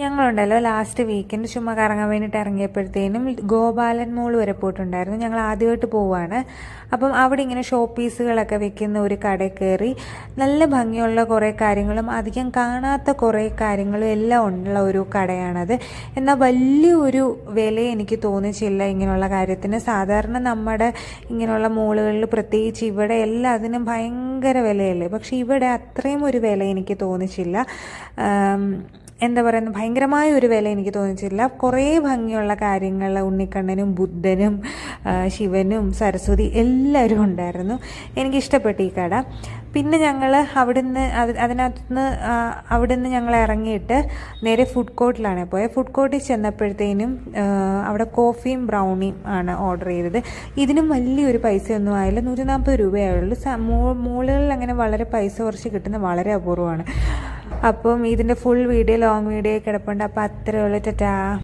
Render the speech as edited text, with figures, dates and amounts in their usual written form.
ഞങ്ങളുണ്ടല്ലോ last weekend ചുമ്മാ കറങ്ങാൻ വേണ്ടിയിട്ട് ഇറങ്ങിയപ്പോഴത്തേനും ഗോപാലൻ മോൾ വരെ പോയിട്ടുണ്ടായിരുന്നു. ഞങ്ങൾ ആദ്യമായിട്ട് പോവുകയാണ്. അപ്പം അവിടെ ഇങ്ങനെ ഷോ പീസുകളൊക്കെ വെക്കുന്ന ഒരു കടയിൽ കയറി. നല്ല ഭംഗിയുള്ള കുറേ കാര്യങ്ങളും അധികം കാണാത്ത കുറേ കാര്യങ്ങളും എല്ലാം ഉള്ള ഒരു കടയാണത്. എന്നാൽ വലിയൊരു വില എനിക്ക് തോന്നിച്ചില്ല ഇങ്ങനെയുള്ള കാര്യത്തിന്. സാധാരണ നമ്മുടെ ഇങ്ങനെയുള്ള മോളുകളിൽ പ്രത്യേകിച്ച് ഇവിടെ എല്ലാത്തിനും ഭയങ്കര വിലയല്ലേ, പക്ഷേ ഇവിടെ അത്രയും ഒരു വില എനിക്ക് തോന്നിച്ചില്ല. എന്താ പറയുന്നത്, ഭയങ്കരമായ ഒരു വില എനിക്ക് തോന്നിച്ചില്ല. കുറേ ഭംഗിയുള്ള കാര്യങ്ങൾ, ഉണ്ണിക്കണ്ണനും ബുദ്ധനും ശിവനും സരസ്വതി എല്ലാവരും ഉണ്ടായിരുന്നു. എനിക്കിഷ്ടപ്പെട്ടു ഈ കട. പിന്നെ ഞങ്ങൾ അവിടുന്ന് ഞങ്ങൾ ഇറങ്ങിയിട്ട് നേരെ ഫുഡ് കോർട്ടിലാണ് പോയത്. ഫുഡ് കോർട്ടിൽ ചെന്നപ്പോഴത്തേനും അവിടെ കോഫിയും ബ്രൗണിയും ആണ് ഓർഡർ ചെയ്തത്. ഇതിനും വലിയൊരു പൈസയൊന്നും ആയില്ല, 140 രൂപയായുള്ളൂ. മോളുകളിൽ അങ്ങനെ വളരെ പൈസ കുറച്ച് കിട്ടുന്ന വളരെ അപൂർവമാണ്. അപ്പം ഇതിൻ്റെ ഫുൾ വീഡിയോ ലോങ് വീഡിയോ കിടപ്പുണ്ട്. അപ്പോൾ അത്രയേ ഉള്ളൂ. ടാറ്റാ.